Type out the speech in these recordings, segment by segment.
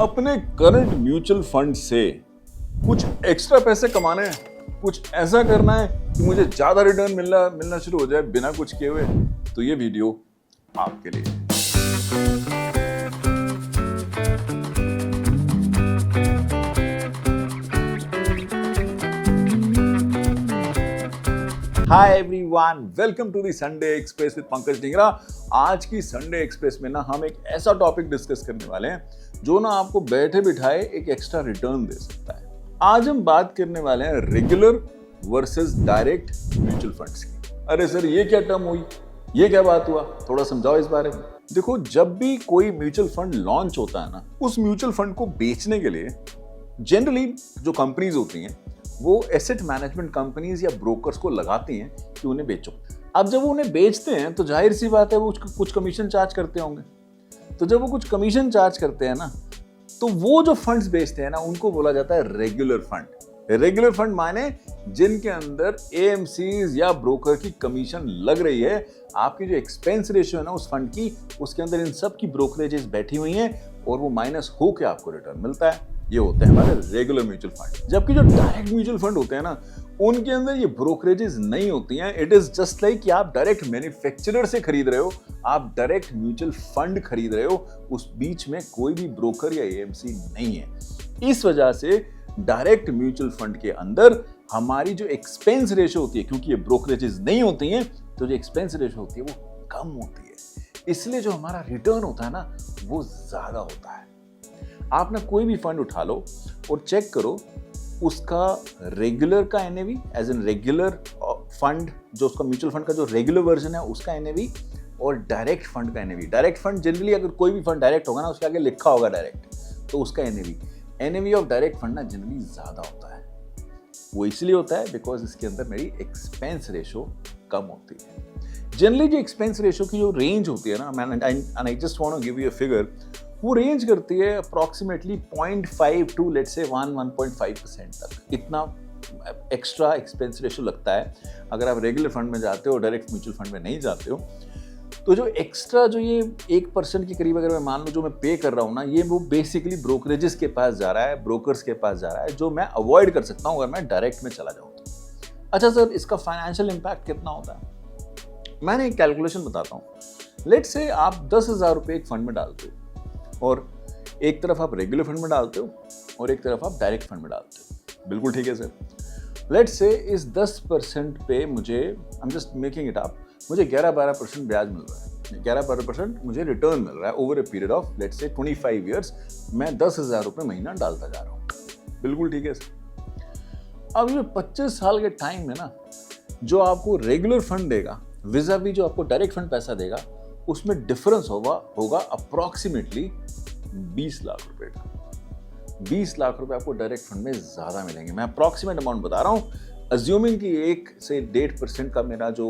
अपने current mutual fund से कुछ एक्स्ट्रा पैसे कमाने हैं, कुछ ऐसा करना है कि मुझे ज्यादा रिटर्न मिलना शुरू हो जाए बिना कुछ किए हुए, तो ये वीडियो आपके लिए। Hi everyone, welcome to the Sunday Express with Pankaj Dhingra. आज की संडे एक्सप्रेस में ना हम एक ऐसा टॉपिक डिस्कस करने वाले हैं जो ना आपको बैठे बिठाए एक एक्स्ट्रा रिटर्न दे सकता है। आज हम बात करने वाले हैं regular versus direct mutual funds की। अरे सर, ये क्या टर्म हुई, ये क्या बात हुआ, थोड़ा समझाओ इस बारे में। देखो, जब भी कोई म्यूचुअल फंड लॉन्च होता है ना, उस म्यूचुअल फंड को बेचने के लिए जनरली जो कंपनीज होती हैं वो एसेट मैनेजमेंट कंपनीज या ब्रोकर्स को लगाती हैं कि उन्हें बेचो। अब जब वो उन्हें बेचते हैं तो जाहिर सी बात है वो कुछ कमीशन चार्ज करते होंगे। तो जब वो कुछ कमीशन चार्ज करते हैं ना, तो वो जो फंड्स बेचते हैं ना, उनको बोला जाता है रेगुलर फंड। रेगुलर फंड माने जिनके अंदर एएमसीज या ब्रोकर की कमीशन लग रही है। आपकी जो एक्सपेंस रेशियो है ना उस फंड की, उसके अंदर इन सब की ब्रोकरेजेस बैठी हुई हैं और वो माइनस होकर आपको रिटर्न मिलता है। ये होते हैं हमारे रेगुलर म्यूचुअल फंड। जबकि जो डायरेक्ट म्यूचुअल फंड होते हैं ना, उनके अंदर ये ब्रोकरेजेस नहीं होती हैं। इट इज जस्ट लाइक कि आप डायरेक्ट मैन्युफैक्चरर से खरीद रहे हो, आप डायरेक्ट म्यूचुअल फंड खरीद रहे हो, उस बीच में कोई भी ब्रोकर या एएमसी नहीं है। इस वजह से डायरेक्ट म्यूचुअल फंड के अंदर हमारी जो एक्सपेंस रेशियो होती है, क्योंकि ये ब्रोकरेजेस नहीं होती हैं, तो जो एक्सपेंस रेशियो होती है वो कम होती है। इसलिए जो हमारा रिटर्न होता है ना, वो ज्यादा होता है। आप ना कोई भी फंड उठा लो और चेक करो उसका रेगुलर का NAV, as an regular fund, जो उसका म्यूचुअल फंड का जो रेगुलर वर्जन है उसका एनएवी, और डायरेक्ट फंड का एनएवी। डायरेक्ट फंड जनरली अगर कोई भी फंड डायरेक्ट होगा ना, उसके आगे लिखा होगा डायरेक्ट, तो उसका एनएवी ऑफ डायरेक्ट फंड ना जनरली ज्यादा होता है। वो इसलिए होता है बिकॉज इसके अंदर मेरी एक्सपेंस रेशो कम होती है। जनरली जो एक्सपेंस रेशो की जो रेंज होती है ना, and I just want to give you a figure, वो रेंज करती है अप्रॉक्सीमेटली 0.5 टू लेट्स से 1.5% तक। इतना एक्स्ट्रा एक्सपेंस रेशो लगता है अगर आप रेगुलर फंड में जाते हो, डायरेक्ट म्यूचुअल फंड में नहीं जाते हो। तो जो एक्स्ट्रा जो ये 1% के करीब अगर मैं मान लो जो मैं पे कर रहा हूँ ना, ये वो बेसिकली ब्रोकरेजेस के पास जा रहा है, ब्रोकर्स के पास जा रहा है, जो मैं अवॉइड कर सकता हूँ अगर मैं डायरेक्ट में चला जाऊँ तो। अच्छा सर, इसका फाइनेंशियल इम्पैक्ट कितना होता है? मैंने एक कैलकुलेशन बताता हूँ। लेट्स से आप 10,000 रुपये एक फंड में डालते हो, और एक तरफ आप रेगुलर फंड में डालते हो और एक तरफ आप डायरेक्ट फंड में डालते हो। बिल्कुल ठीक है सर। लेट्स से इस 10% पे मुझे, I am just making it up, मुझे 11-12% ब्याज मिल रहा है, 11-12% मुझे रिटर्न मिल रहा है over a period of let's say 25 years. मैं 10,000 रुपये महीना डालता जा रहा हूँ। बिल्कुल ठीक है सर। अब ये 25 साल के टाइम में ना, जो आपको रेगुलर फंड देगा विज़ावी जो आपको डायरेक्ट फंड पैसा देगा, उसमें डिफरेंस होगा अप्रॉक्सीमेटली 20 लाख रुपए का। 20 लाख रुपए आपको डायरेक्ट फंड में ज्यादा मिलेंगे। मैं अप्रॉक्सीमेट अमाउंट बता रहा हूँ, अज्यूमिंग कि 1 से 1.5% का मेरा जो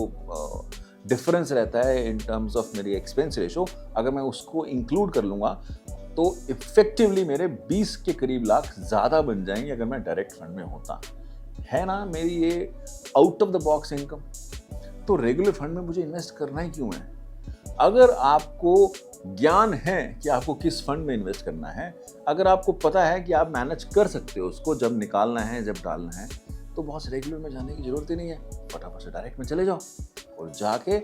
डिफरेंस रहता है इन टर्म्स ऑफ मेरी एक्सपेंस रेशो, अगर मैं उसको इंक्लूड कर लूंगा तो इफेक्टिवली मेरे 20 के करीब लाख ज्यादा बन जाएंगे अगर मैं डायरेक्ट फंड में होता। है ना मेरी ये out of the box income. तो रेगुलर फंड में मुझे इन्वेस्ट करना ही क्यों है? अगर आपको ज्ञान है कि आपको किस फंड में इन्वेस्ट करना है, अगर आपको पता है कि आप मैनेज कर सकते हो उसको, जब निकालना है जब डालना है, तो बहुत रेगुलर में जाने की जरूरत ही नहीं है। फटाफट से डायरेक्ट में चले जाओ और जाके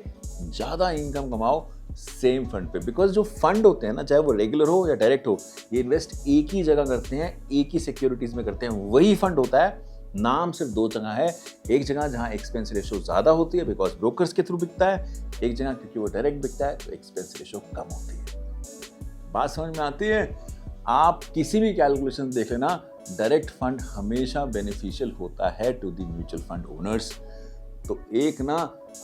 ज़्यादा इनकम कमाओ सेम फंड पे। बिकॉज जो फंड होते हैं ना, चाहे वो रेगुलर हो या डायरेक्ट हो, ये इन्वेस्ट एक ही जगह करते हैं, एक ही सिक्योरिटीज में करते हैं। वही फंड होता है, नाम सिर्फ 2 जगह है। एक जगह जहां एक्सपेंस रेशियो ज्यादा होती है बिकॉज ब्रोकर्स के थ्रू बिकता है, एक जगह क्योंकि वो डायरेक्ट बिकता है तो एक्सपेंस रेशियो कम होती है। बात समझ में आती है? आप किसी भी कैलकुलेशन देख लेना, डायरेक्ट फंड हमेशा बेनिफिशियल होता है to the mutual fund owners. तो एक ना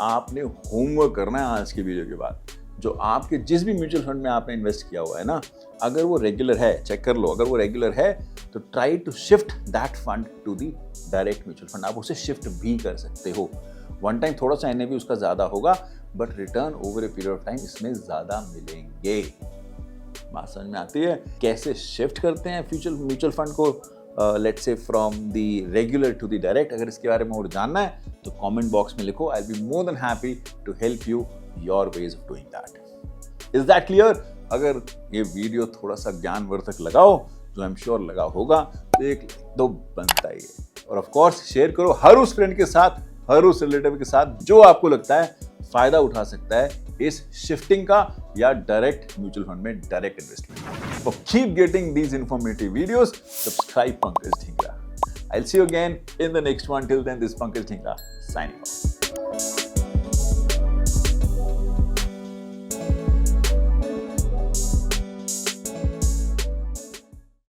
आपने होमवर्क करना है आज की वीडियो के बाद। जो आपके जिस भी म्यूचुअल फंड में आपने इन्वेस्ट किया हुआ है ना, अगर वो रेगुलर है, चेक कर लो, अगर वो रेगुलर है तो try to shift that fund to the direct mutual fund. आप उसे शिफ्ट भी कर सकते हो। वन टाइम थोड़ा सा एनएवी उसका ज्यादा होगा, but return over a period of time इसमें ज्यादा मिलेंगे। बात समझ में आती है? कैसे शिफ्ट करते हैं फ्यूचर म्यूचुअल फंड को, let's say from the regular to the direct, अगर इसके बारे में और जानना है तो कमेंट बॉक्स में लिखो। I will be more than happy to help you your ways of doing that. Is that clear? अगर ये वीडियो थोड़ा सा ज्ञानवर्धक लगाओ, जो आई एम श्योर लगा होगा, तो एक तो बनता ही है। और ऑफ कोर्स शेयर करो हर उस फ्रेंड के साथ, हर उस रिलेटिव के साथ जो आपको लगता है फायदा उठा सकता है इस शिफ्टिंग का या डायरेक्ट म्यूचुअल फंड में direct investment. For keep getting these informative videos, subscribe Pankaj Dhingra. I'll see you again in the next one. Till then, this is Pankaj Dhingra signing off.